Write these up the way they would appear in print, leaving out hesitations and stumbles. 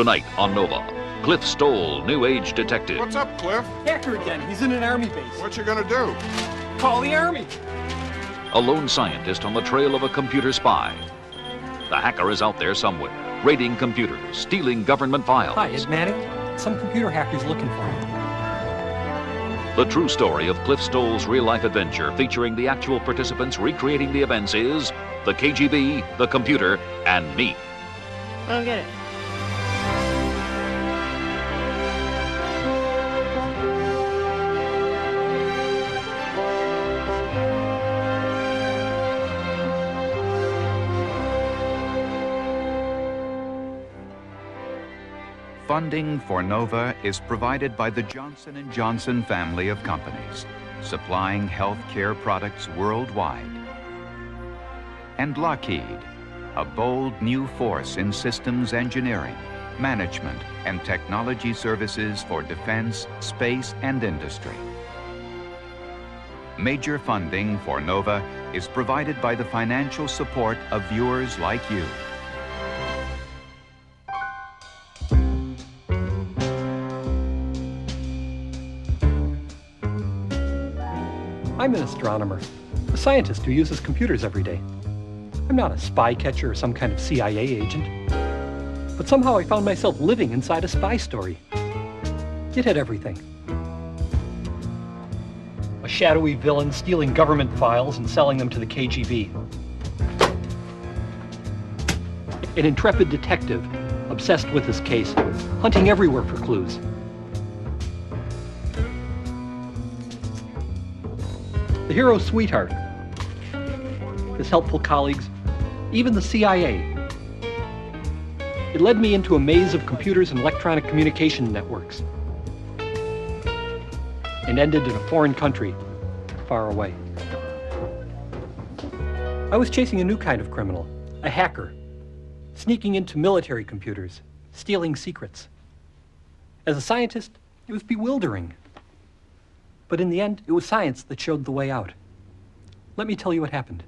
Tonight on Nova, Cliff Stoll, New Age detective. What's up, Cliff? Hacker again. He's in an army base. What you gonna do? Call the army. A lone scientist on the trail of a computer spy. The hacker is out there somewhere, raiding computers, stealing government files. Hi, Ed Manning. Some computer hacker's looking for you. The true story of Cliff Stoll's real-life adventure, featuring the actual participants recreating the events, is the KGB, the computer, and me. I don't get it. Funding for Nova is provided by the Johnson & Johnson family of companies, supplying healthcare products worldwide. And Lockheed, a bold new force in systems engineering, management, and technology services for defense, space, and industry. Major funding for Nova is provided by the financial support of viewers like you. I'm an astronomer, a scientist who uses computers every day. I'm not a spy catcher or some kind of CIA agent. But somehow I found myself living inside a spy story. It had everything. A shadowy villain stealing government files and selling them to the KGB. An intrepid detective obsessed with his case, hunting everywhere for clues. The hero's sweetheart, his helpful colleagues, even the CIA. It led me into a maze of computers and electronic communication networks, and ended in a foreign country, far away. I was chasing a new kind of criminal, a hacker, sneaking into military computers, stealing secrets. As a scientist, it was bewildering. But in the end, it was science that showed the way out. Let me tell you what happened.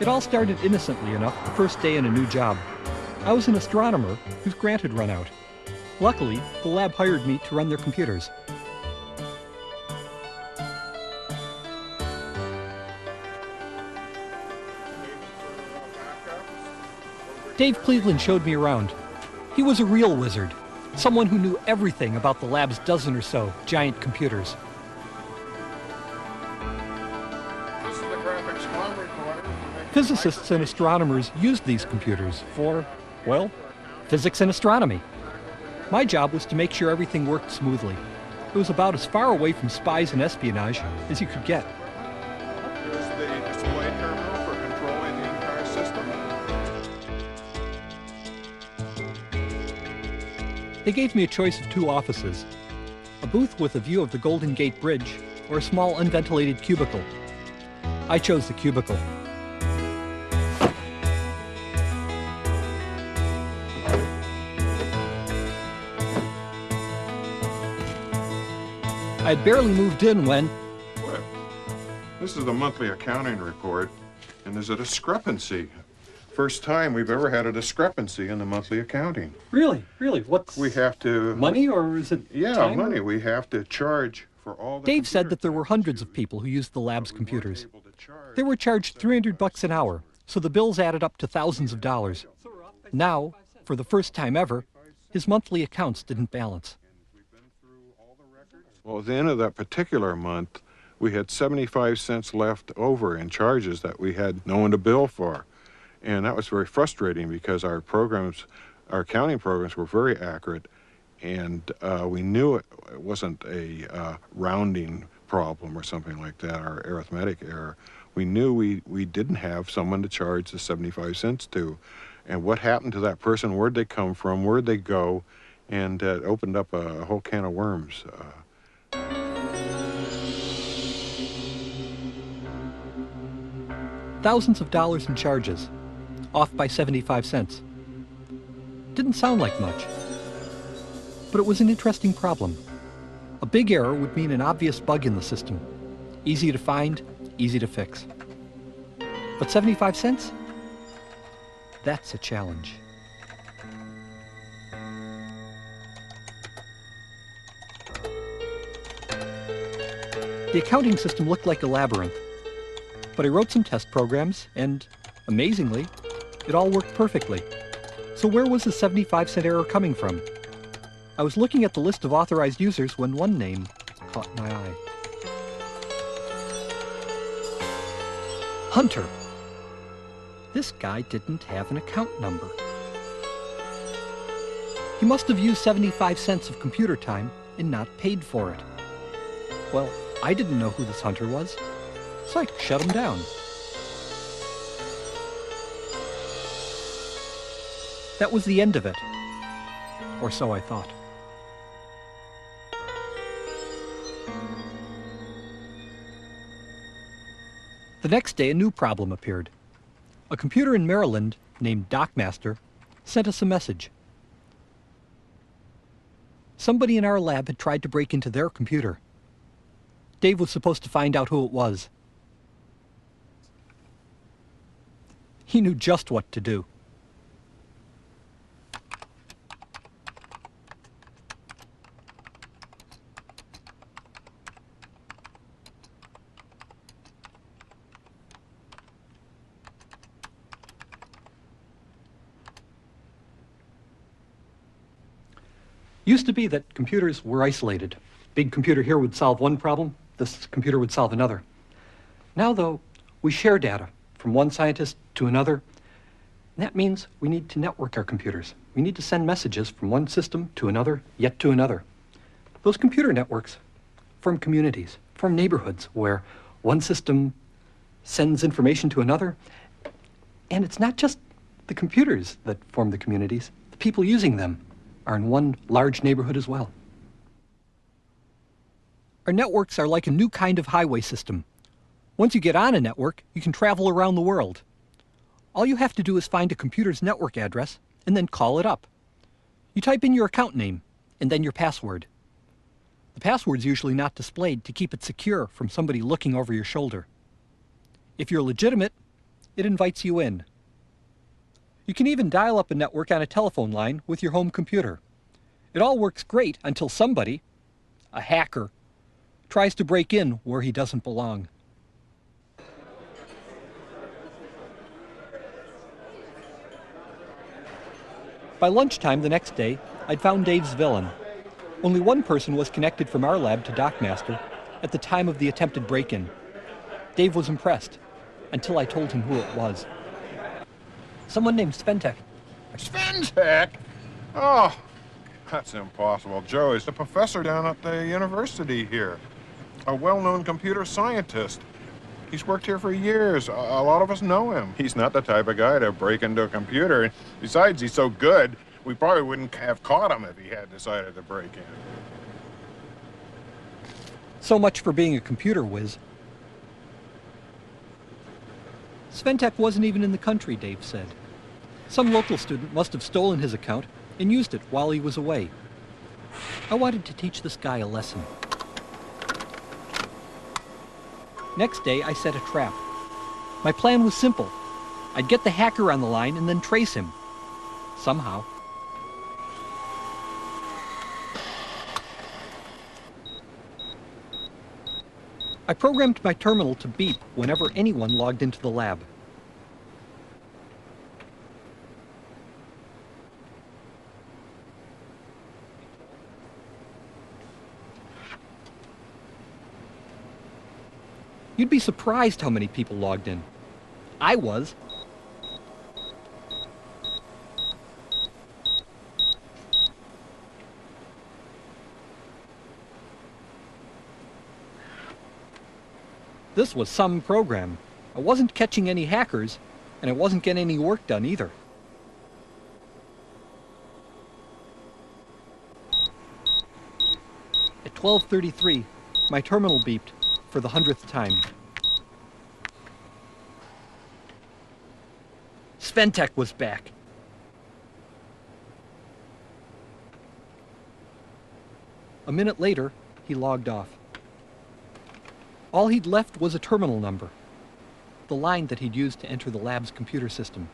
It all started innocently enough the first day in a new job. I was an astronomer whose grant had run out. Luckily, the lab hired me to run their computers. Dave Cleveland showed me around. He was a real wizard, someone who knew everything about the lab's dozen or so giant computers. This is the graphics comm recorder. Physicists and astronomers used these computers for, well, physics and astronomy. My job was to make sure everything worked smoothly. It was about as far away from spies and espionage as you could get. Here's the display terminal for controlling the entire system. They gave me a choice of two offices, a booth with a view of the Golden Gate Bridge, or a small unventilated cubicle. I chose the cubicle. I had barely moved in when... What? This is the monthly accounting report, and there's a discrepancy. First time we've ever had a discrepancy in the monthly accounting. Really? Really? What's... We have to... Money, or is it time? Money. We have to charge for all the Dave said computers that there were hundreds of people who used the lab's computers. They were charged $300 an hour, so the bills added up to thousands of dollars. Now, for the first time ever, his monthly accounts didn't balance. Well, at the end of that particular month, we had 75 cents left over in charges that we had no one to bill for. And that was very frustrating because our accounting programs were very accurate, and we knew it wasn't a rounding problem or something like that, or arithmetic error. We knew we didn't have someone to charge the 75 cents to. And what happened to that person? Where'd they come from? Where'd they go? And it opened up a whole can of worms. Thousands of dollars in charges, off by 75 cents. Didn't sound like much, but it was an interesting problem. A big error would mean an obvious bug in the system. Easy to find, easy to fix. But 75 cents? That's a challenge. The accounting system looked like a labyrinth, but I wrote some test programs, and amazingly, it all worked perfectly. So where was the 75-cent error coming from? I was looking at the list of authorized users when one name caught my eye. Hunter. This guy didn't have an account number. He must have used 75 cents of computer time and not paid for it. Well, I didn't know who this Hunter was, so I shut him down. That was the end of it. Or so I thought. The next day, a new problem appeared. A computer in Maryland named Docmaster sent us a message. Somebody in our lab had tried to break into their computer. Dave was supposed to find out who it was. He knew just what to do. Used to be that computers were isolated. Big computer here would solve one problem, this computer would solve another. Now, though, we share data from one scientist to another. And that means we need to network our computers. We need to send messages from one system to another, yet to another. Those computer networks form communities, form neighborhoods where one system sends information to another. And it's not just the computers that form the communities. The people using them are in one large neighborhood as well. Our networks are like a new kind of highway system. Once you get on a network, you can travel around the world. All you have to do is find a computer's network address and then call it up. You type in your account name and then your password. The password's usually not displayed to keep it secure from somebody looking over your shoulder. If you're legitimate, it invites you in. You can even dial up a network on a telephone line with your home computer. It all works great until somebody, a hacker, tries to break in where he doesn't belong. By lunchtime the next day, I'd found Dave's villain. Only one person was connected from our lab to Docmaster at the time of the attempted break-in. Dave was impressed, until I told him who it was. Someone named Sventek. Sventek? Oh, that's impossible. Joe is the professor down at the university here. A well-known computer scientist. He's worked here for years. A lot of us know him. He's not the type of guy to break into a computer. Besides, he's so good, we probably wouldn't have caught him if he had decided to break in. So much for being a computer whiz. Sventek wasn't even in the country, Dave said. Some local student must have stolen his account and used it while he was away. I wanted to teach this guy a lesson. Next day, I set a trap. My plan was simple. I'd get the hacker on the line and then trace him. Somehow. I programmed my terminal to beep whenever anyone logged into the lab. You'd be surprised how many people logged in. I was. This was some program. I wasn't catching any hackers, and I wasn't getting any work done either. At 12:33, my terminal beeped for the 100th time. Sventek was back. A minute later, he logged off. All he'd left was a terminal number. the line that he'd used to enter the lab's computer system.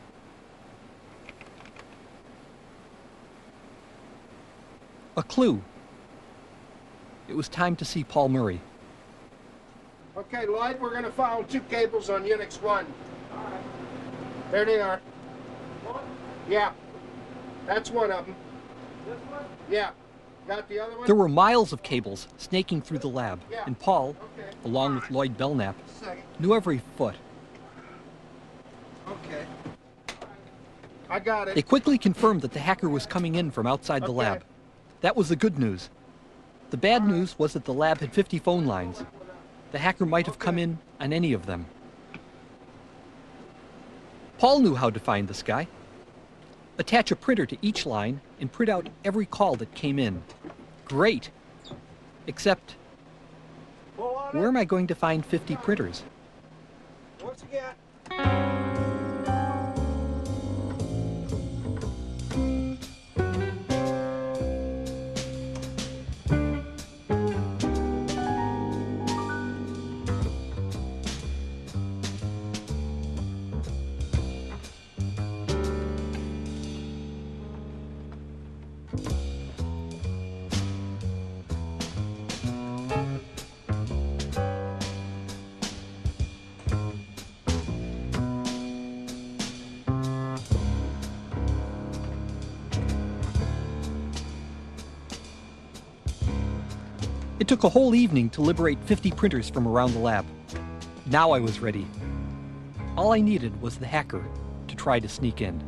A clue. It was time to see Paul Murray. Okay, Lloyd, we're going to follow 2 cables on Unix 1. There they are. Yeah, that's one of them. This one? Yeah. Got the other one? There were miles of cables snaking through the lab, and Paul, along with Lloyd Belknap, knew every foot. Okay. I got it. They quickly confirmed that the hacker was coming in from outside the lab. That was the good news. The bad news was that the lab had 50 phone lines. The hacker might have come in on any of them. Paul knew how to find this guy. Attach a printer to each line and print out every call that came in. Great! Except, where am I going to find 50 printers? Once again. It took a whole evening to liberate 50 printers from around the lab. Now I was ready. All I needed was the hacker to try to sneak in.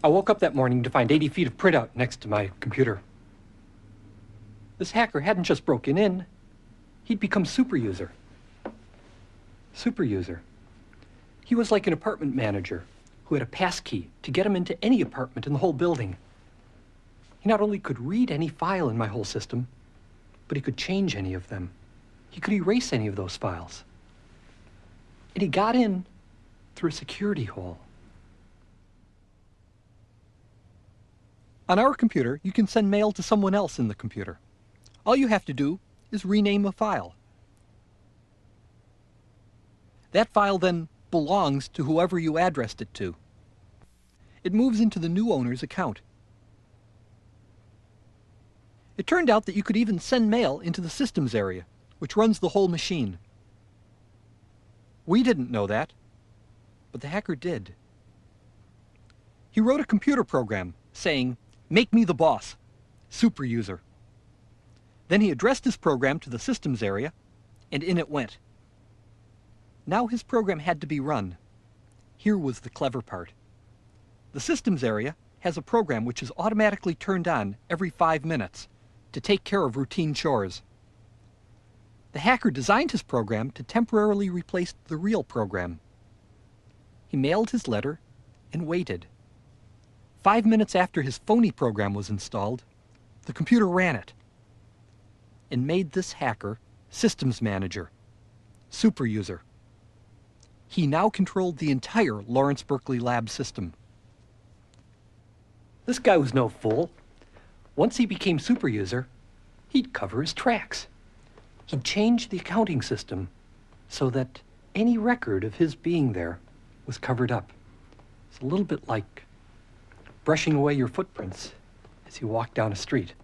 I woke up that morning to find 80 feet of printout next to my computer. This hacker hadn't just broken in, he'd become super user. Super user. He was like an apartment manager who had a passkey to get him into any apartment in the whole building. He not only could read any file in my whole system, but he could change any of them. He could erase any of those files. And he got in through a security hole. On our computer, you can send mail to someone else in the computer. All you have to do is rename a file. That file then belongs to whoever you addressed it to. It moves into the new owner's account. It turned out that you could even send mail into the systems area, which runs the whole machine. We didn't know that, but the hacker did. He wrote a computer program saying, "Make me the boss, super user." Then he addressed his program to the systems area, and in it went. Now his program had to be run. Here was the clever part. The systems area has a program which is automatically turned on every 5 minutes to take care of routine chores. The hacker designed his program to temporarily replace the real program. He mailed his letter and waited. 5 minutes after his phony program was installed, the computer ran it and made this hacker systems manager, super user. He now controlled the entire Lawrence Berkeley lab system. This guy was no fool. Once he became super user, he'd cover his tracks. He'd change the accounting system so that any record of his being there was covered up. It's a little bit like brushing away your footprints as you walk down a street.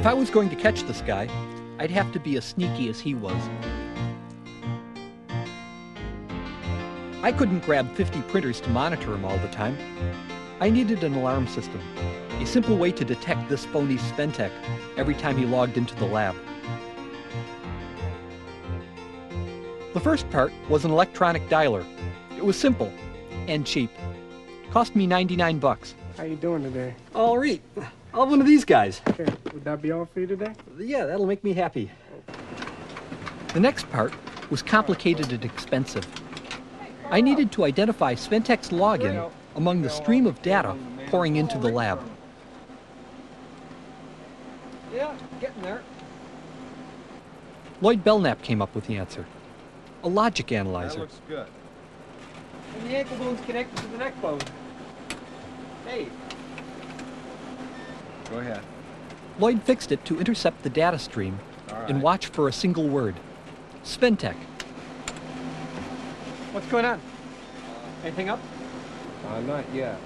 I was going to catch this guy, I'd have to be as sneaky as he was. I couldn't grab 50 printers to monitor him all the time. I needed an alarm system, a simple way to detect this phony Sventek every time he logged into the lab. The first part was an electronic dialer. It was simple and cheap. Cost me 99 bucks. How you doing today? All right. I'll have one of these guys. Okay, would that be all for you today? Yeah, that'll make me happy. The next part was complicated and expensive. I needed to identify Sventek's login among the stream of data pouring into the lab. Yeah, getting there. Lloyd Belknap came up with the answer. A logic analyzer. That looks good. And the ankle bone's connected to the neck bone. Hey. Go ahead. Lloyd fixed it to intercept the data stream and watch for a single word. Sventek. What's going on? Anything up? Not yet.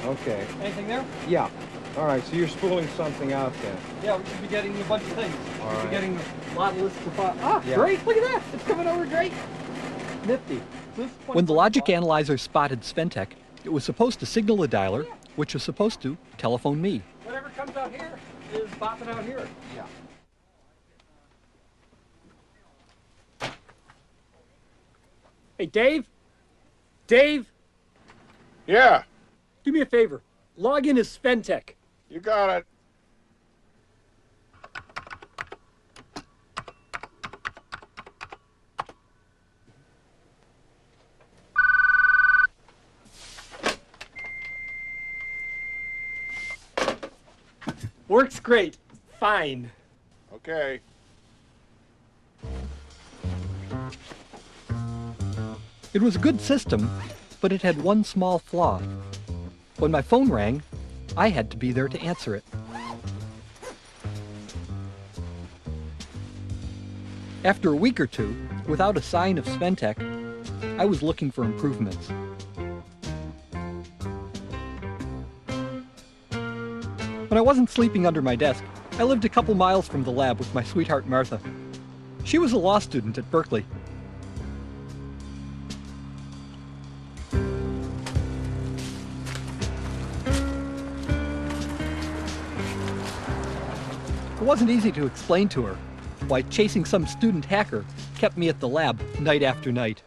Okay. Anything there? Yeah. All right, so you're spooling something out then. Yeah, we should be getting a bunch of things. All We should right. be getting a lot of lists of files. Ah, Yeah. great! Look at that! It's coming over great! Nifty. When the logic analyzer spotted Sventek, it was supposed to signal the dialer, which was supposed to telephone me. Whatever comes out here is bopping out here. Yeah. Hey, Dave? Dave, Yeah, do me a favor. Log in as Sventek. you got it. Works great. Fine. Okay. It was a good system, but it had one small flaw. When my phone rang, I had to be there to answer it. After a week or two, without a sign of Sventek, I was looking for improvements. When I wasn't sleeping under my desk, I lived a couple miles from the lab with my sweetheart Martha. She was a law student at Berkeley. It wasn't easy to explain to her why chasing some student hacker kept me at the lab night after night.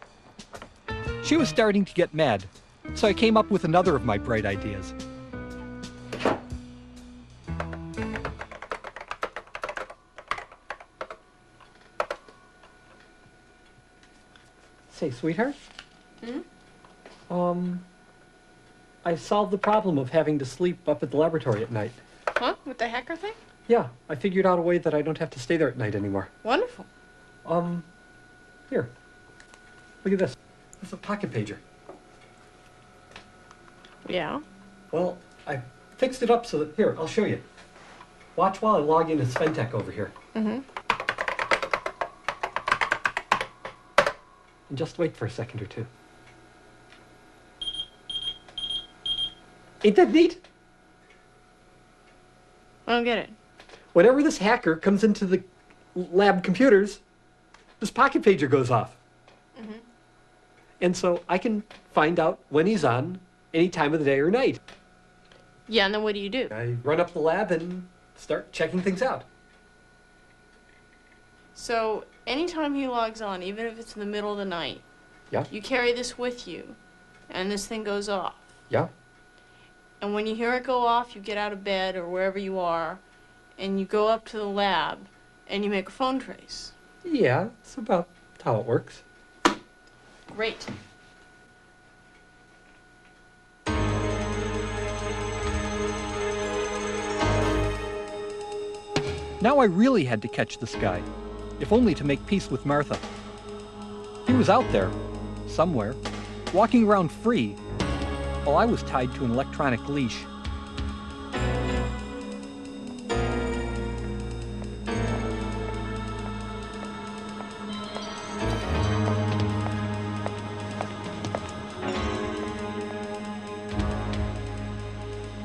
She was starting to get mad, so I came up with another of my bright ideas. Say, sweetheart? I solved the problem of having to sleep up at the laboratory at night. Huh? With the hacker thing? Yeah, I figured out a way that I don't have to stay there at night anymore. Wonderful. Here. Look at this. It's a pocket pager. Yeah. Well, I fixed it up so that, here, I'll show you. Watch while I log in as Sventek over here. Mm-hmm. And just wait for a second or two. Ain't that neat? I don't get it. Whenever this hacker comes into the lab computers, this pocket pager goes off. Mm-hmm. And so I can find out when he's on any time of the day or night. Yeah, and then what do you do? I run up the lab and start checking things out. So anytime he logs on, even if it's in the middle of the night, Yeah. you carry this with you, and this thing goes off. Yeah. And when you hear it go off, you get out of bed or wherever you are, and you go up to the lab, and you make a phone trace. Yeah, that's about how it works. Great. Now I really had to catch this guy, if only to make peace with Martha. He was out there, somewhere, walking around free, while I was tied to an electronic leash.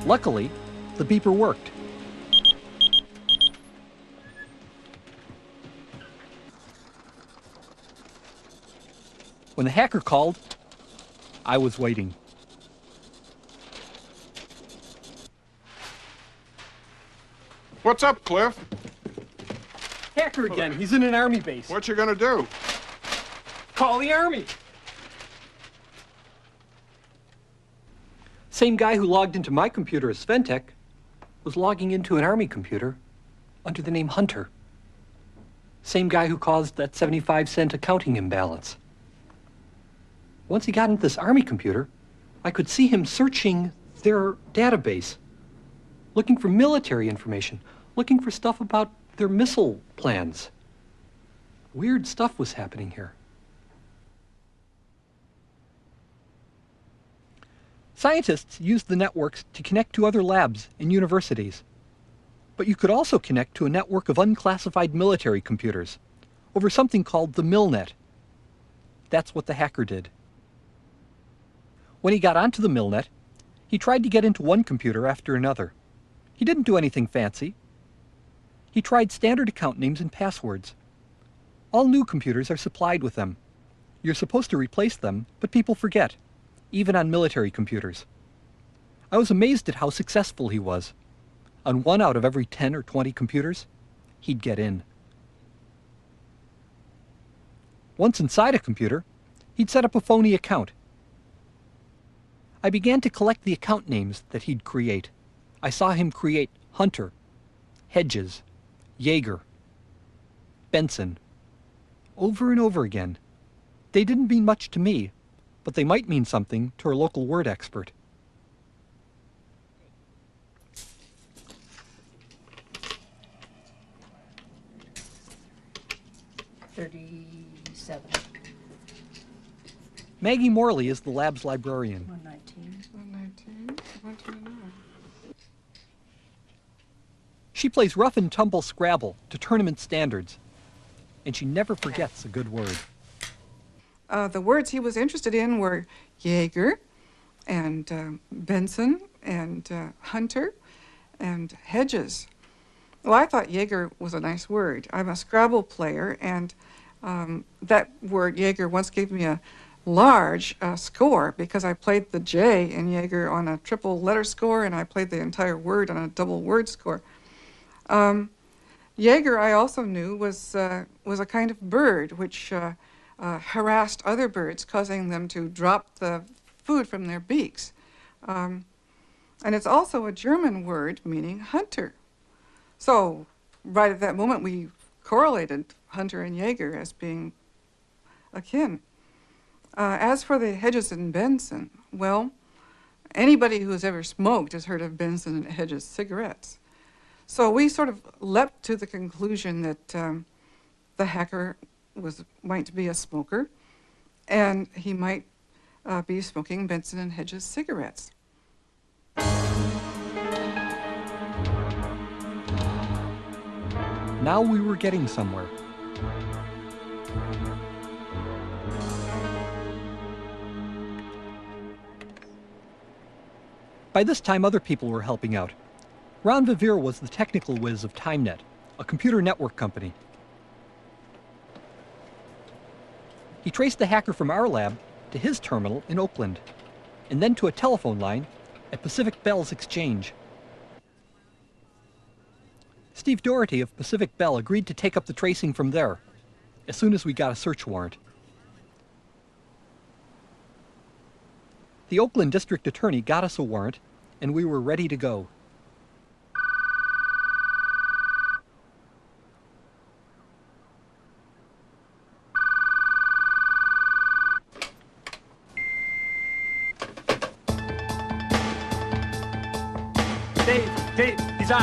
Luckily, the beeper worked. When the hacker called, I was waiting. What's up, Cliff? Hacker again. He's in an army base. What you gonna do? Call the army. Same guy who logged into my computer as Sventech was logging into an army computer under the name Hunter. Same guy who caused that 75-cent accounting imbalance. Once he got into this army computer, I could see him searching their database, looking for military information, looking for stuff about their missile plans. Weird stuff was happening here. Scientists used the networks to connect to other labs and universities. But you could also connect to a network of unclassified military computers over something called the MILNet. That's what the hacker did. When he got onto the MILNet, he tried to get into one computer after another. He didn't do anything fancy. He tried standard account names and passwords. All new computers are supplied with them. You're supposed to replace them, but people forget, even on military computers. I was amazed at how successful he was. On 1 out of every 10 or 20 computers, he'd get in. Once inside a computer, he'd set up a phony account. I began to collect the account names that he'd create. I saw him create Hunter, Hedges, Jaeger, Benson, over and over again. They didn't mean much to me, but they might mean something to our local word expert. Maggie Morley is the lab's librarian. 119. She plays rough and tumble Scrabble to tournament standards, and she never forgets a good word. The words he was interested in were Jaeger and Benson and Hunter and Hedges. Well, I thought Jaeger was a nice word. I'm a Scrabble player, and that word Jaeger once gave me a large score because I played the J in Jaeger on a triple letter score, and I played the entire word on a double word score. Jaeger, I also knew, was a kind of bird which harassed other birds, causing them to drop the food from their beaks. And it's also a German word meaning hunter. So right at that moment, we correlated Hunter and Jaeger as being akin. As for the Hedges and Benson, well, anybody who's ever smoked has heard of Benson and Hedges cigarettes. So we sort of leapt to the conclusion that the hacker might be a smoker, and he might be smoking Benson and Hedges cigarettes. Now we were getting somewhere. By this time, other people were helping out. Ron Vivere was the technical whiz of TimeNet, a computer network company. He traced the hacker from our lab to his terminal in Oakland, and then to a telephone line at Pacific Bell's exchange. Steve Doherty of Pacific Bell agreed to take up the tracing from there, as soon as we got a search warrant. The Oakland District Attorney got us a warrant, and we were ready to go. Dave, he's on.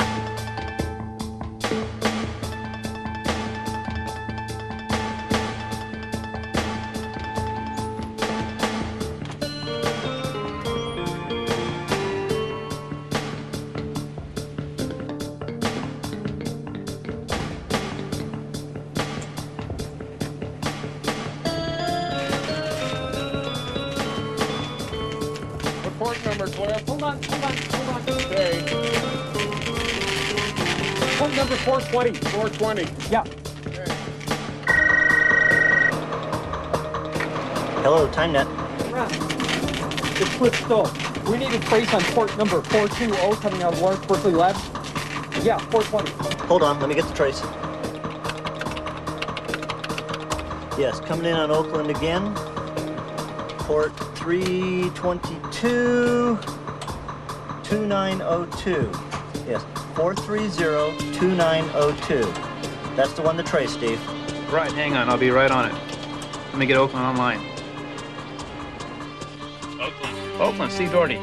Report number, Cliff. Hold on. Okay. Phone number 420. 420. Yeah. Okay. Hello, TimeNet. It's Cliff Stoll. We need a trace on port number 420 coming out of Lawrence Berkeley Lab. Yeah, 420. Hold on, let me get the trace. Yes, coming in on Oakland again. Port 322, 2902. Yes, 430-2902. That's the one to trace, Steve. Right, hang on, I'll be right on it. Let me get Oakland online. Oakland, Steve Doherty.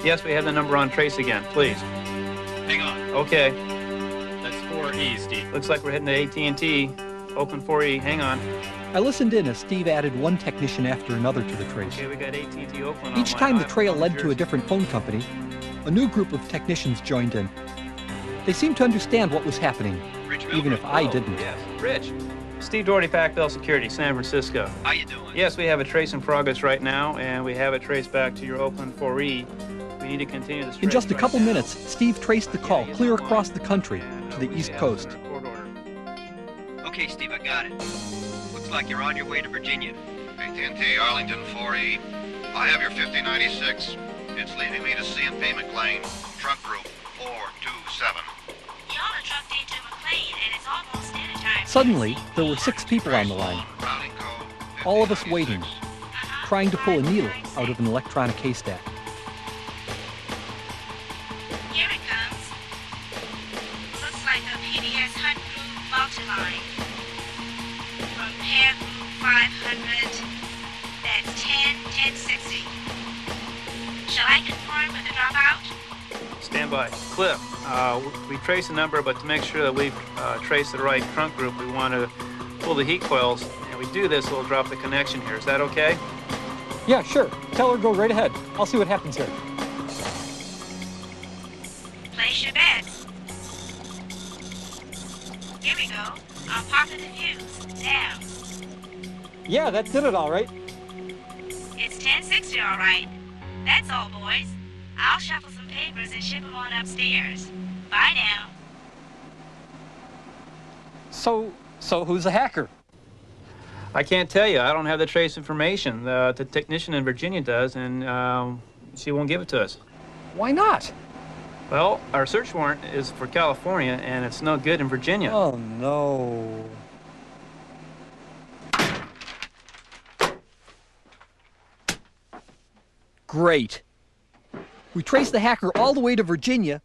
Yes, we have the number on trace again, please. Hang on. Okay. That's 4E, Steve. Looks like we're heading to AT&T. Oakland 4E, hang on. I listened in as Steve added one technician after another to the trace. Okay, we got AT&T Oakland Each time the trail led to a different phone company, a new group of technicians joined in. They seemed to understand what was happening, even if I didn't. Yes, Rich. Steve Doherty, Pac-Bell Security, San Francisco. How you doing? Yes, we have a trace in progress right now, and we have it traced back to your Oakland 4E. We need to continue this trace. In just a couple right minutes, Steve traced the call clear across the country to the East Coast. Okay, Steve, I got it. Looks like you're on your way to Virginia. AT&T Arlington 4E. I have your 5096. It's leaving me to CMP McLean, truck group 427. Y'all are trucked into McLean, and it's almost dinner time. Suddenly, there were 6 people on the line. All of us waiting, trying to pull a needle out of an electronic haystack. Here it comes. Looks like a PBS Hunt Group multi-line. From pair group 500, that's 10-1060. Shall I confirm with the dropout? Stand by. Cliff, we traced the number, but to make sure that we've traced the right trunk group, we want to pull the heat coils. And we do this, we'll drop the connection here. Is that okay? Yeah, sure. Tell her to go right ahead. I'll see what happens here. Place your bets. Here we go. I'll pop in the fuse. Now. Yeah, that did it all right. It's 1060, all right. That's all, boys. I'll shuffle some papers and ship them on upstairs. Bye now. So who's the hacker? I can't tell you. I don't have the trace information. The technician in Virginia does, and she won't give it to us. Why not? Well, our search warrant is for California, and it's no good in Virginia. Oh, no. Great. We traced the hacker all the way to Virginia,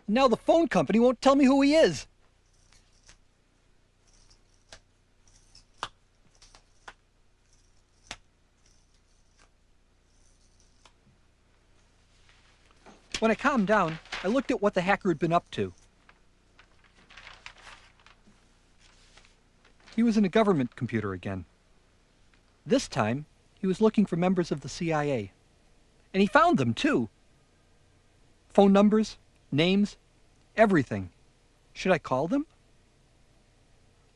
and now the phone company won't tell me who he is. When I calmed down, I looked at what the hacker had been up to. He was in a government computer again. This time, he was looking for members of the CIA. And he found them, too. Phone numbers, names, everything. Should I call them?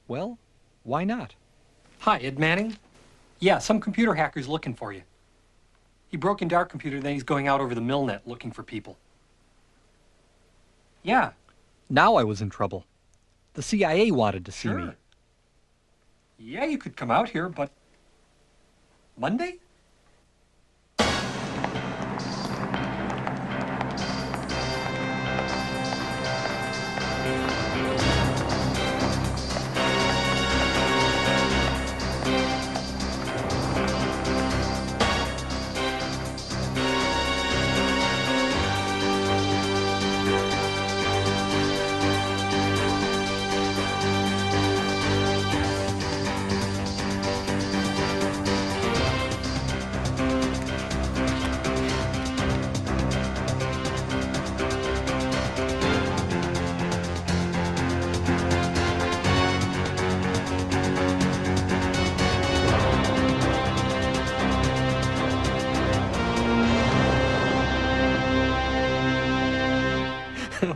Well, why not? Hi, Ed Manning? Yeah, some computer hacker's looking for you. He broke into our computer, then he's going out over the Milnet looking for people. Yeah. Now I was in trouble. The CIA wanted to see me. Yeah, you could come out here, but... Monday?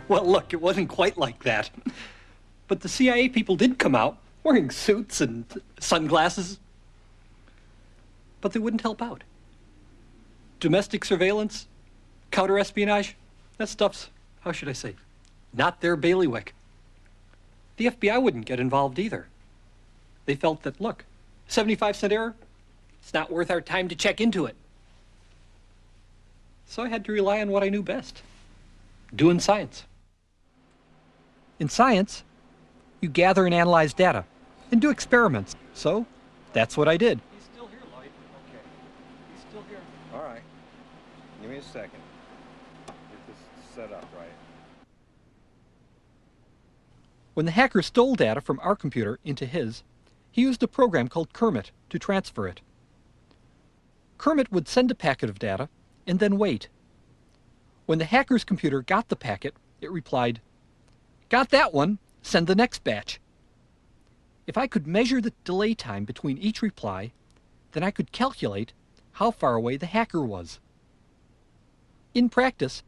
Well, look, it wasn't quite like that. But the CIA people did come out, wearing suits and sunglasses. But they wouldn't help out. Domestic surveillance, counter-espionage, that stuff's, how should I say, not their bailiwick. The FBI wouldn't get involved either. They felt that, look, 75-cent error, It's not worth our time to check into it. So I had to rely on what I knew best, doing science. In science, you gather and analyze data and do experiments. So that's what I did. He's still here, Lloyd. Okay. He's still here. All right. Give me a second. Get this set up right. When the hacker stole data from our computer into his, he used a program called Kermit to transfer it. Kermit would send a packet of data and then wait. When the hacker's computer got the packet, it replied, "Got that one, send the next batch." If I could measure the delay time between each reply, then I could calculate how far away the hacker was. In practice,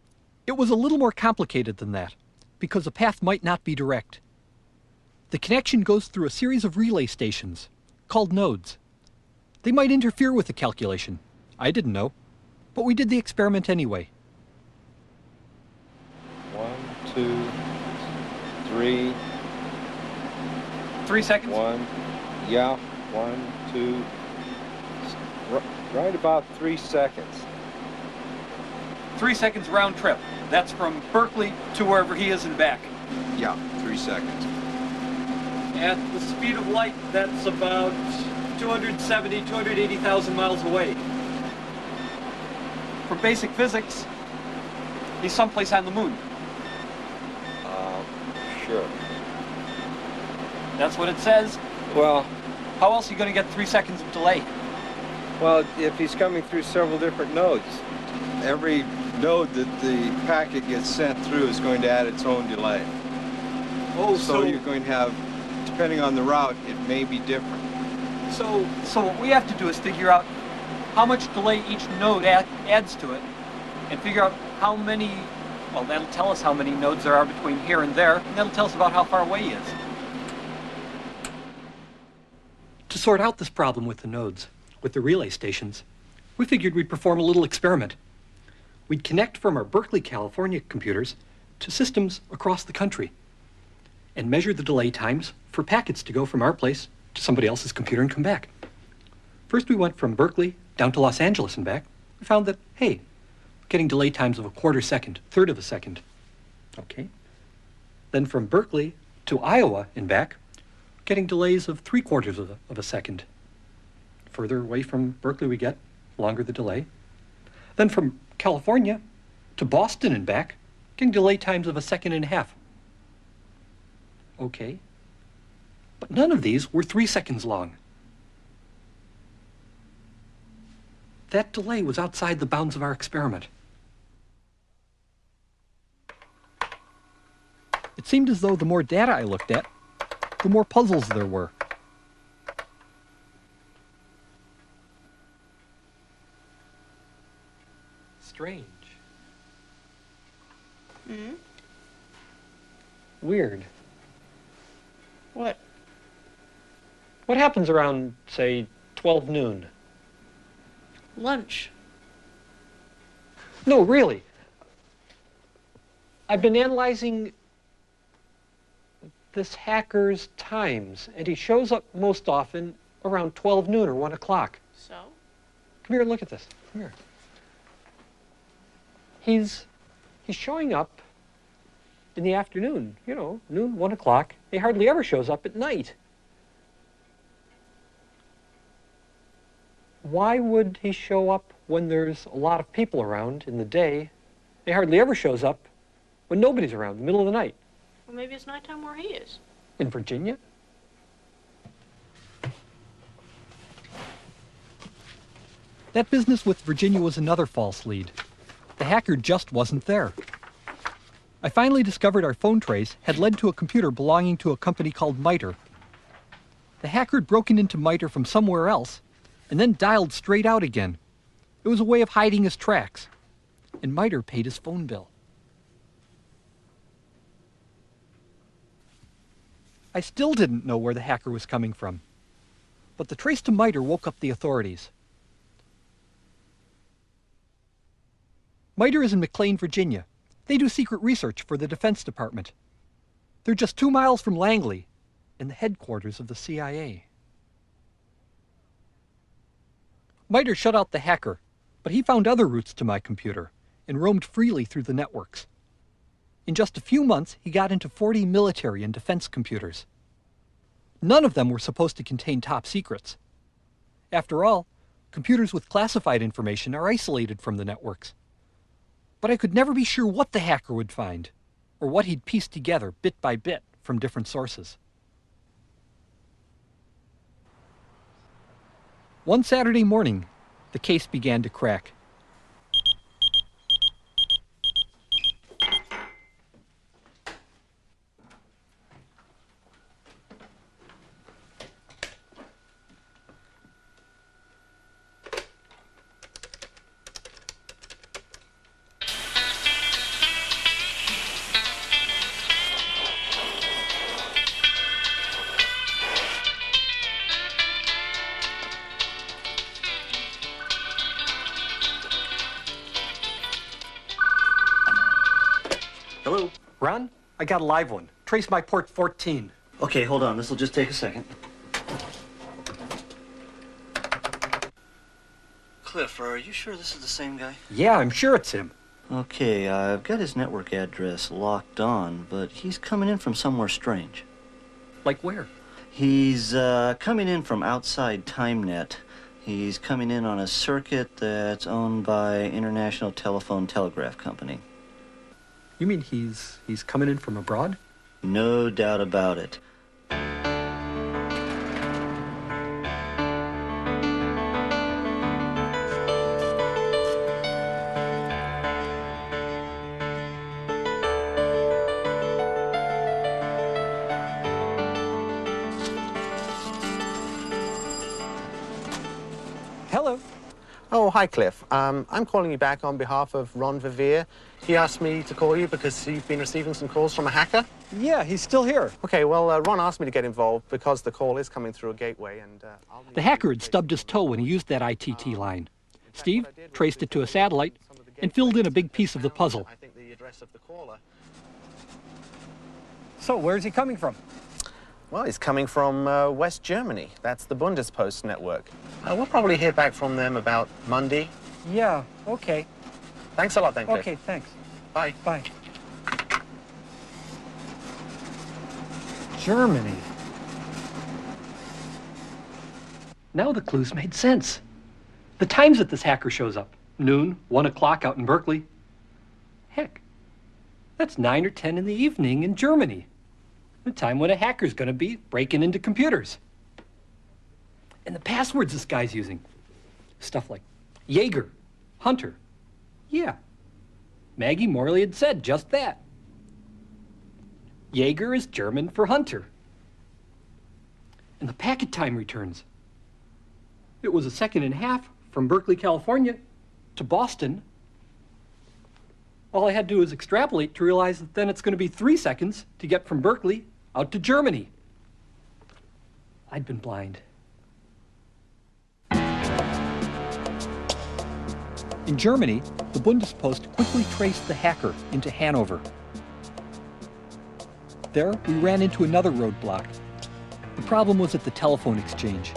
it was a little more complicated than that, because the path might not be direct. The connection goes through a series of relay stations, called nodes. They might interfere with the calculation. I didn't know, but we did the experiment anyway. 1, 2, 3. 3 seconds? 1, yeah, 1, 2, right about 3 seconds. 3 seconds round trip. That's from Berkeley to wherever he is and back. Yeah, 3 seconds. At the speed of light, that's about 270, 280,000 miles away. For basic physics, he's someplace on the moon. Sure. That's what it says. Well, how else are you going to get 3 seconds of delay? Well, if he's coming through several different nodes, every node that the packet gets sent through is going to add its own delay. Oh, so you're going to have, depending on the route, it may be different. So what we have to do is figure out how much delay each node adds to it, and figure out how many, well, that'll tell us how many nodes there are between here and there, and that'll tell us about how far away he is. To sort out this problem with the nodes, with the relay stations, we figured we'd perform a little experiment. We'd connect from our Berkeley, California computers to systems across the country and measure the delay times for packets to go from our place to somebody else's computer and come back. First we went from Berkeley down to Los Angeles and back. We found that, hey, getting delay times of a quarter second, third of a second. Okay. Then from Berkeley to Iowa and back, getting delays of 3/4 of a second. Further away from Berkeley we get, longer the delay. Then from California to Boston and back, getting delay times of 1.5 seconds. Okay. But none of these were 3 seconds long. That delay was outside the bounds of our experiment. It seemed as though the more data I looked at, the more puzzles there were. Strange. Hmm? Weird. What? What happens around, say, 12 noon? Lunch. No, really. I've been analyzing this hacker's times, and he shows up most often around 12 noon or 1 o'clock. So? Come here and look at this. Come here. He's showing up in the afternoon, you know, noon, 1 o'clock. He hardly ever shows up at night. Why would he show up when there's a lot of people around in the day? He hardly ever shows up when nobody's around, in the middle of the night. Well, maybe it's nighttime where he is. In Virginia? That business with Virginia was another false lead. The hacker just wasn't there. I finally discovered our phone trace had led to a computer belonging to a company called MITRE. The hacker had broken into MITRE from somewhere else and then dialed straight out again. It was a way of hiding his tracks, and MITRE paid his phone bill. I still didn't know where the hacker was coming from, but the trace to MITRE woke up the authorities. MITRE is in McLean, Virginia. They do secret research for the Defense Department. They're just 2 miles from Langley, in the headquarters of the CIA. MITRE shut out the hacker, but he found other routes to my computer and roamed freely through the networks. In just a few months, he got into 40 military and defense computers. None of them were supposed to contain top secrets. After all, computers with classified information are isolated from the networks. But I could never be sure what the hacker would find, or what he'd piece together bit by bit from different sources. One Saturday morning, the case began to crack. Hello? Ron, I got a live one. Trace my port 14. Okay, hold on. This will just take a second. Cliff, are you sure this is the same guy? Yeah, I'm sure it's him. Okay, I've got his network address locked on, but he's coming in from somewhere strange. Like where? He's coming in from outside TimeNet. He's coming in on a circuit that's owned by International Telephone Telegraph Company. You mean he's coming in from abroad? No doubt about it. Hello. Oh, hi, Cliff. I'm calling you back on behalf of Ron Vivier. He asked me to call you because you've been receiving some calls from a hacker. Yeah, he's still here. Okay, well, Ron asked me to get involved because the call is coming through a gateway and... The hacker had stubbed his toe when he used that ITT line. Steve traced it to a satellite and filled in a big piece of the puzzle. I think the address of the caller. So, where's he coming from? Well, he's coming from West Germany. That's the Bundespost network. We'll probably hear back from them about Monday. Yeah, okay. Thanks a lot then, Cliff. Okay, thanks. Bye. Bye. Germany. Now the clues made sense. The times that this hacker shows up. Noon, 1 o'clock out in Berkeley. Heck, that's 9 or 10 in the evening in Germany. The time when a hacker's gonna be breaking into computers. And the passwords this guy's using. Stuff like Jaeger, Hunter. Yeah, Maggie Morley had said just that. Jaeger is German for hunter. And the packet time returns. It was a second and a half from Berkeley, California to Boston. All I had to do was extrapolate to realize that then it's going to be 3 seconds to get from Berkeley out to Germany. I'd been blind. In Germany, the Bundespost quickly traced the hacker into Hanover. There, we ran into another roadblock. The problem was at the telephone exchange.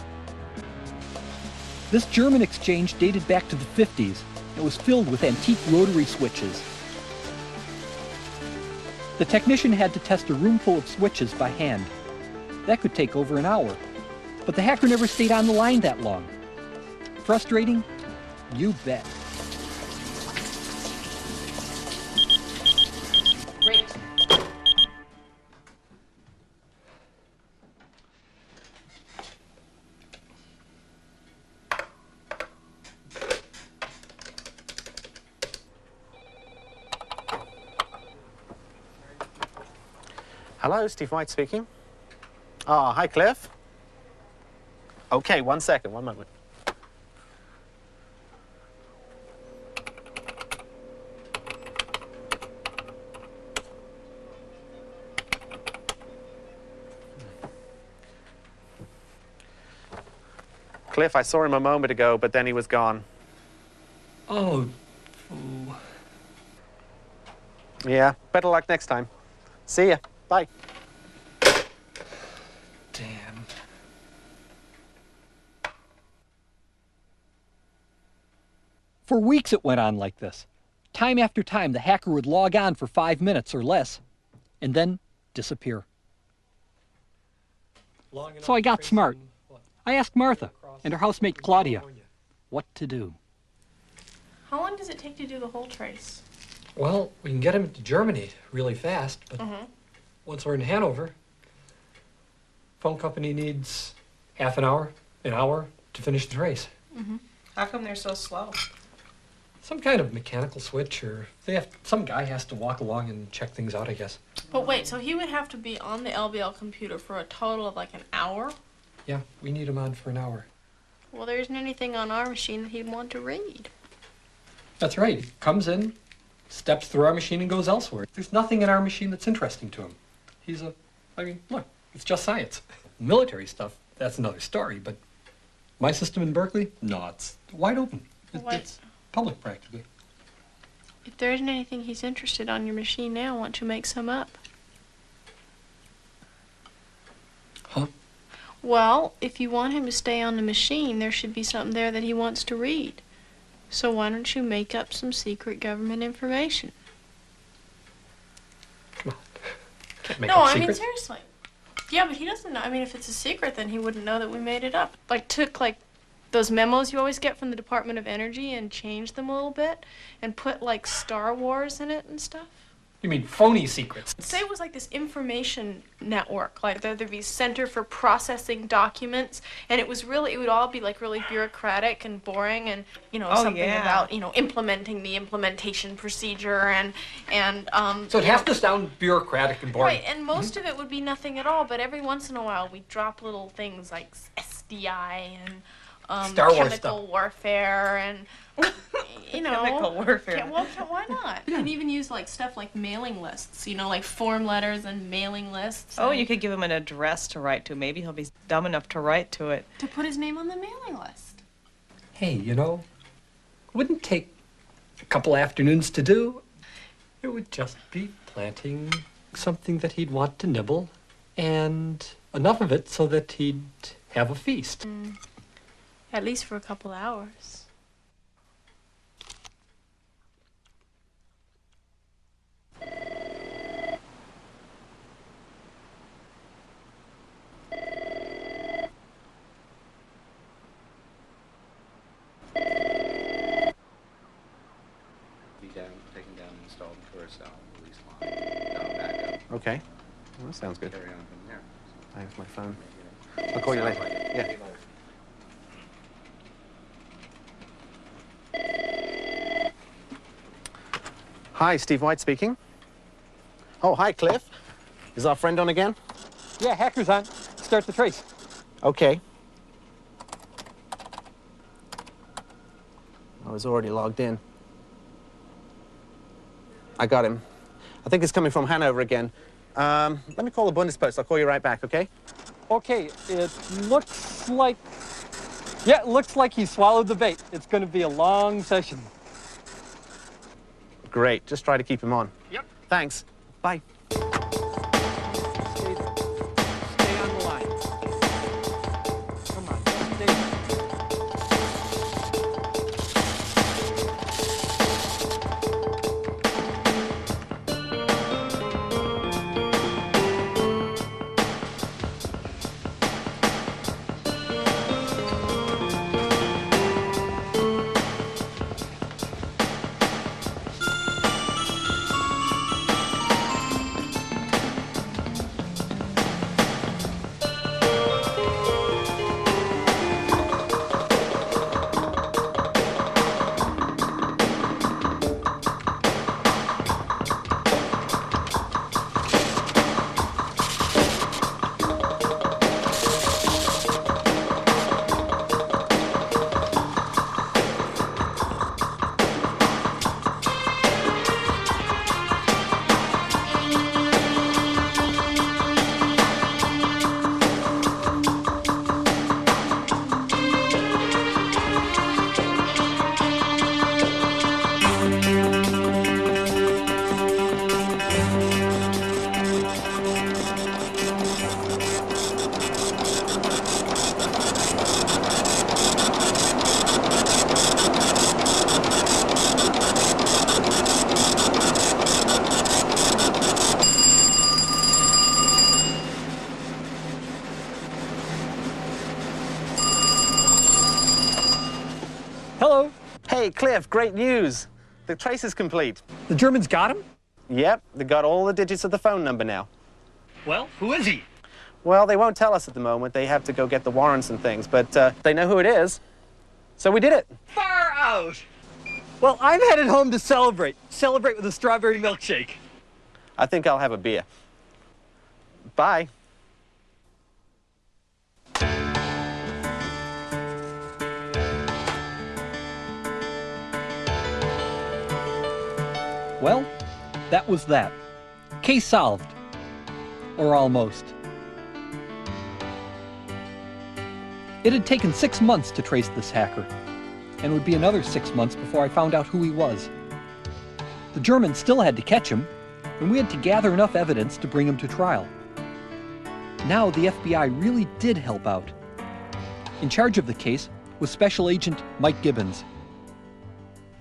This German exchange dated back to the 50s and was filled with antique rotary switches. The technician had to test a room full of switches by hand. That could take over an hour, but the hacker never stayed on the line that long. Frustrating? You bet. Great. Hello, Steve White speaking. Oh, hi, Cliff. Okay, 1 second, 1 moment. Cliff, I saw him a moment ago, but then he was gone. Oh. Yeah, better luck next time. See ya. Bye. Damn. For weeks it went on like this. Time after time, the hacker would log on for 5 minutes or less, and then disappear. So I got smart. I asked Martha and her housemate Claudia what to do. How long does it take to do the whole trace? Well, we can get him to Germany really fast, but once we're in Hanover, phone company needs half an hour to finish the trace. How come they're so slow? Some kind of mechanical switch, or some guy has to walk along and check things out, I guess. But wait, so he would have to be on the LBL computer for a total of like an hour? Yeah, we need him on for an hour. Well, there isn't anything on our machine that he'd want to read. That's right. He comes in, steps through our machine, and goes elsewhere. There's nothing in our machine that's interesting to him. Look, it's just science. Military stuff, that's another story, but my system in Berkeley, no, it's wide open. It's public, practically. If there isn't anything he's interested on your machine now, why don't you make some up? Huh? Well, if you want him to stay on the machine, there should be something there that he wants to read. So why don't you make up some secret government information? No, I mean, seriously. Yeah, but he doesn't know. I mean, if it's a secret, then he wouldn't know that we made it up. Like, took, like, those memos you always get from the Department of Energy and changed them a little bit and put, like, Star Wars in it and stuff. You mean phony secrets? Say it was like this information network, like there'd be Center for Processing Documents, and it would all be like really bureaucratic and boring, and something about implementing the implementation procedure and So it has to sound bureaucratic and boring. Right, and most of it would be nothing at all, but every once in a while we'd drop little things like SDI and Star Wars chemical stuff. warfare and Chemical warfare. Why not? You can even use like stuff like mailing lists, like form letters and mailing lists. Oh, you could give him an address to write to. Maybe he'll be dumb enough to write to it. To put his name on the mailing list. Hey, wouldn't take a couple afternoons to do. It would just be planting something that he'd want to nibble, and enough of it so that he'd have a feast. At least for a couple hours. Taken down and installed in first release line. Down back up. Okay. Well, that sounds good. Carry on from there. Thanks, my phone. I'll call you later. Yeah. Hi, Steve White speaking. Oh, hi, Cliff. Is our friend on again? Yeah, hacker's on. Start the trace. Okay. I was already logged in. I got him. I think he's coming from Hanover again. Let me call the Bundespost. I'll call you right back, okay? Okay, it looks like he swallowed the bait. It's going to be a long session. Great. Just try to keep him on. Yep. Thanks. Bye. Stay there. Stay on the line. Come on, stay there. Cliff, great news. The trace is complete. The Germans got him? Yep, they got all the digits of the phone number now. Well, who is he? Well, they won't tell us at the moment. They have to go get the warrants and things, but they know who it is. So we did it. Far out! Well, I'm headed home to celebrate. Celebrate with a strawberry milkshake. I think I'll have a beer. Bye. Well, that was that. Case solved. Or almost. It had taken 6 months to trace this hacker, and it would be another 6 months before I found out who he was. The Germans still had to catch him, and we had to gather enough evidence to bring him to trial. Now the FBI really did help out. In charge of the case was Special Agent Mike Gibbons.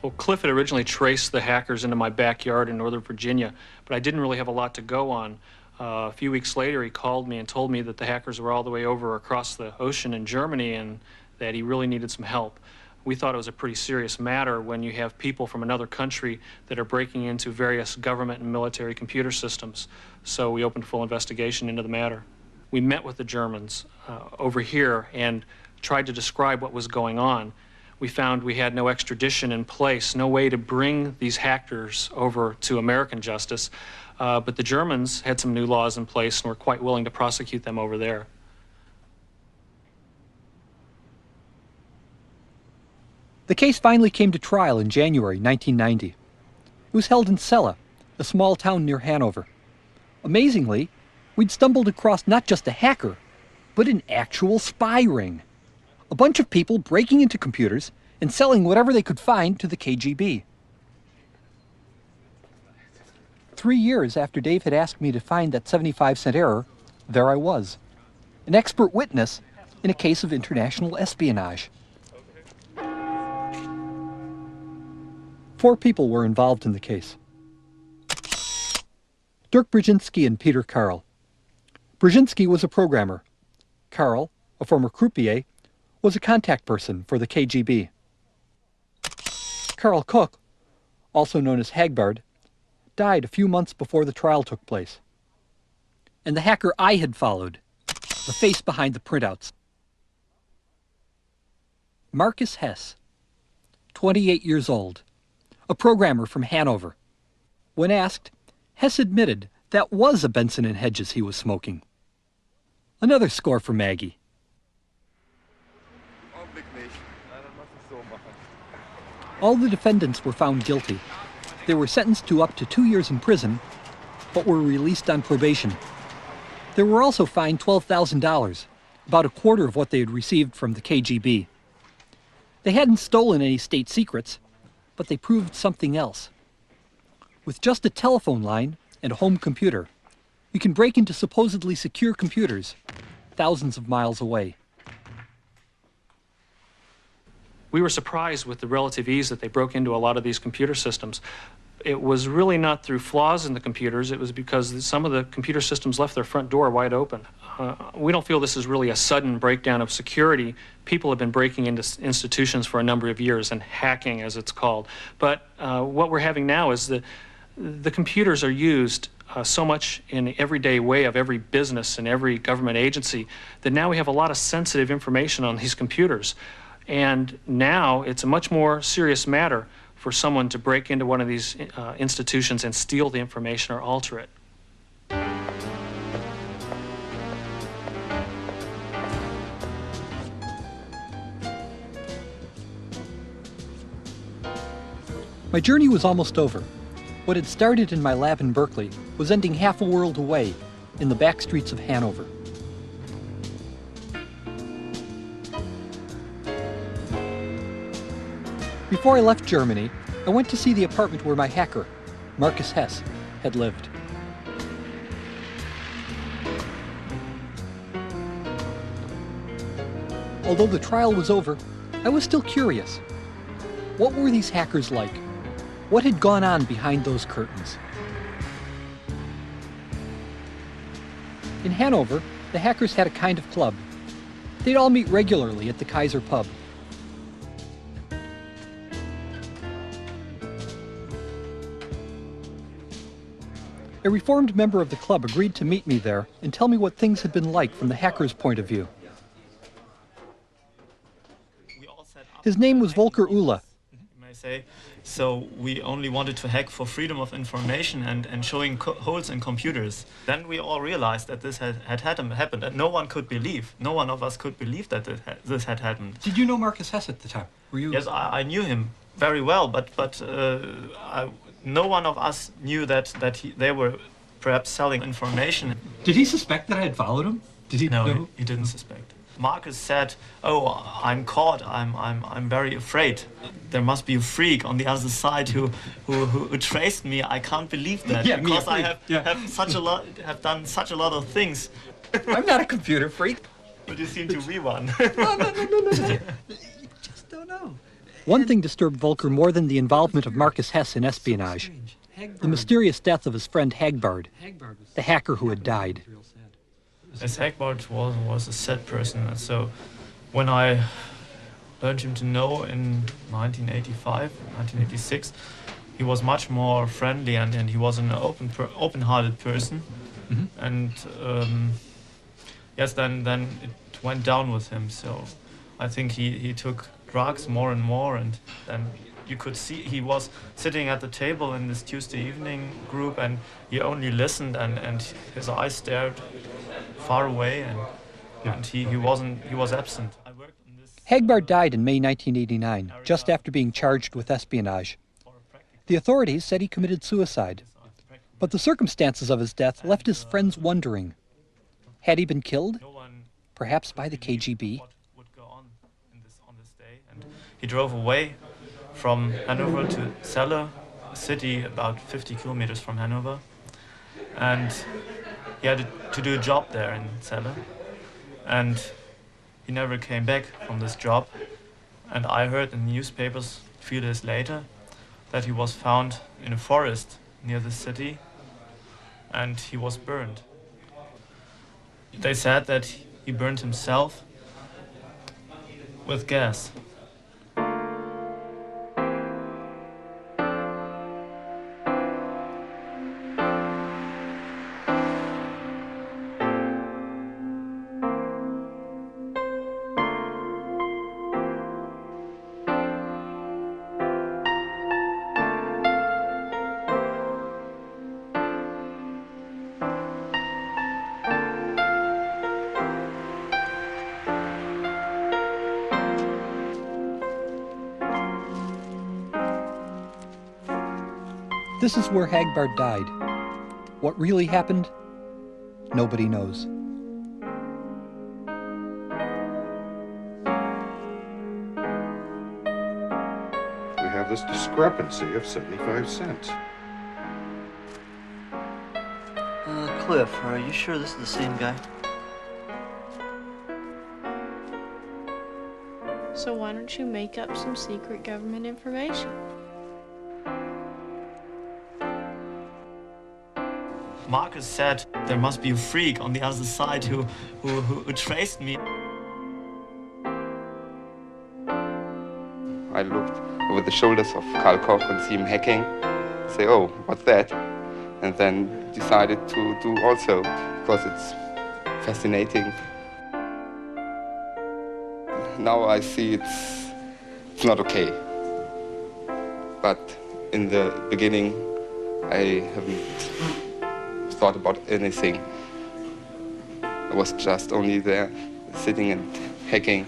Well, Cliff had originally traced the hackers into my backyard in Northern Virginia, but I didn't really have a lot to go on. A few weeks later, he called me and told me that the hackers were all the way over across the ocean in Germany and that he really needed some help. We thought it was a pretty serious matter when you have people from another country that are breaking into various government and military computer systems. So we opened a full investigation into the matter. We met with the Germans over here and tried to describe what was going on. We found we had no extradition in place, no way to bring these hackers over to American justice, but the Germans had some new laws in place and were quite willing to prosecute them over there. The case finally came to trial in January 1990. It was held in Celle, a small town near Hanover. Amazingly, we'd stumbled across not just a hacker, but an actual spy ring. A bunch of people breaking into computers and selling whatever they could find to the KGB. 3 years after Dave had asked me to find that 75-cent error, there I was, an expert witness in a case of international espionage. 4 people were involved in the case. Dirk Brzezinski and Peter Karl. Brzezinski was a programmer. Karl, a former croupier, was a contact person for the KGB. Karl Cook, also known as Hagbard, died a few months before the trial took place. And the hacker I had followed, the face behind the printouts. Marcus Hess, 28 years old, a programmer from Hanover. When asked, Hess admitted that was a Benson & Hedges he was smoking. Another score for Maggie. All the defendants were found guilty. They were sentenced to up to 2 years in prison, but were released on probation. They were also fined $12,000, about a quarter of what they had received from the KGB. They hadn't stolen any state secrets, but they proved something else. With just a telephone line and a home computer, you can break into supposedly secure computers thousands of miles away. We were surprised with the relative ease that they broke into a lot of these computer systems. It was really not through flaws in the computers, it was because some of the computer systems left their front door wide open. We don't feel this is really a sudden breakdown of security. People have been breaking into institutions for a number of years and hacking, as it's called. But what we're having now is the computers are used so much in the everyday way of every business and every government agency that now we have a lot of sensitive information on these computers. And now it's a much more serious matter for someone to break into one of these institutions and steal the information or alter it. My journey was almost over. What had started in my lab in Berkeley was ending half a world away in the back streets of Hanover. Before I left Germany, I went to see the apartment where my hacker, Marcus Hess, had lived. Although the trial was over, I was still curious. What were these hackers like? What had gone on behind those curtains? In Hanover, the hackers had a kind of club. They'd all meet regularly at the Kaiser pub. A reformed member of the club agreed to meet me there and tell me what things had been like from the hacker's point of view. His name was Volker Ulla. So we only wanted to hack for freedom of information and showing holes in computers. Then we all realized that this had happened, and no one could believe. No one of us could believe that this had happened. Did you know Marcus Hess at the time? Were you? Yes, I knew him very well, but no one of us knew that they were perhaps selling information. Did he suspect that I had followed him? Did he? No, he didn't suspect. Marcus said, "Oh, I'm caught. I'm very afraid. There must be a freak on the other side who traced me. I can't believe that because I have done such a lot of things." I'm not a computer freak. But you seem to be one. No. You just don't know. One thing disturbed Volker more than the involvement of Marcus Hess in espionage: the mysterious death of his friend Hagbard, the hacker who had died. As Hagbard was a sad person, so when I learned him to know in 1985, 1986, he was much more friendly and he was an open-hearted person. Mm-hmm. And yes, then it went down with him. So I think he took drugs more and more, and then you could see he was sitting at the table in this Tuesday evening group, and he only listened, and his eyes stared far away, and he was absent. Hagbard died in May 1989, just after being charged with espionage. The authorities said he committed suicide, but the circumstances of his death left his friends wondering. Had he been killed? Perhaps by the KGB? He drove away from Hanover to Celle, a city about 50 kilometers from Hanover, and he had to do a job there in Celle, and he never came back from this job. And I heard in the newspapers a few days later that he was found in a forest near the city, and he was burned. They said that he burned himself with gas. This is where Hagbard died. What really happened? Nobody knows. We have this discrepancy of 75 cents. Cliff, are you sure this is the same guy? So why don't you make up some secret government information? Marcus said there must be a freak on the other side who traced me. I looked over the shoulders of Karl Koch and see him hacking. Say, oh, what's that? And then decided to do also, because it's fascinating. Now I see it's not okay. But in the beginning, I haven't thought about anything. I was just only there, sitting and hacking.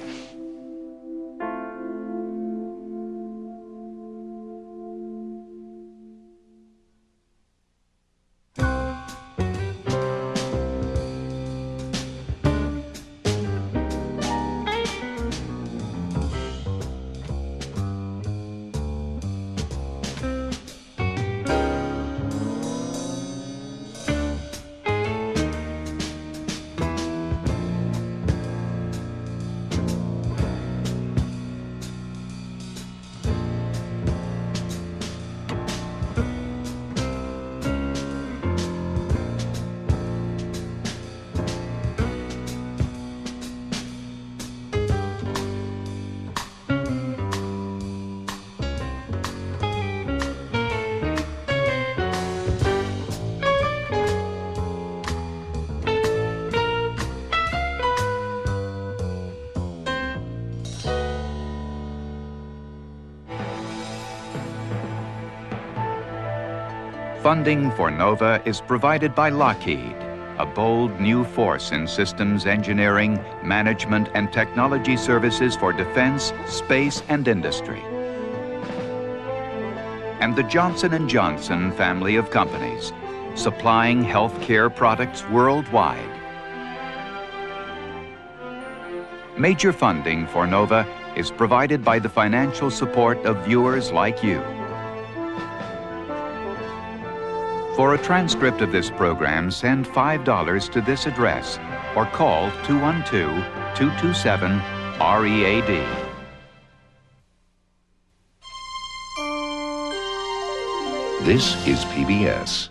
Funding for NOVA is provided by Lockheed, a bold new force in systems engineering, management, and technology services for defense, space, and industry. And the Johnson & Johnson family of companies, supplying healthcare products worldwide. Major funding for NOVA is provided by the financial support of viewers like you. For a transcript of this program, send $5 to this address or call 212-227-READ. This is PBS.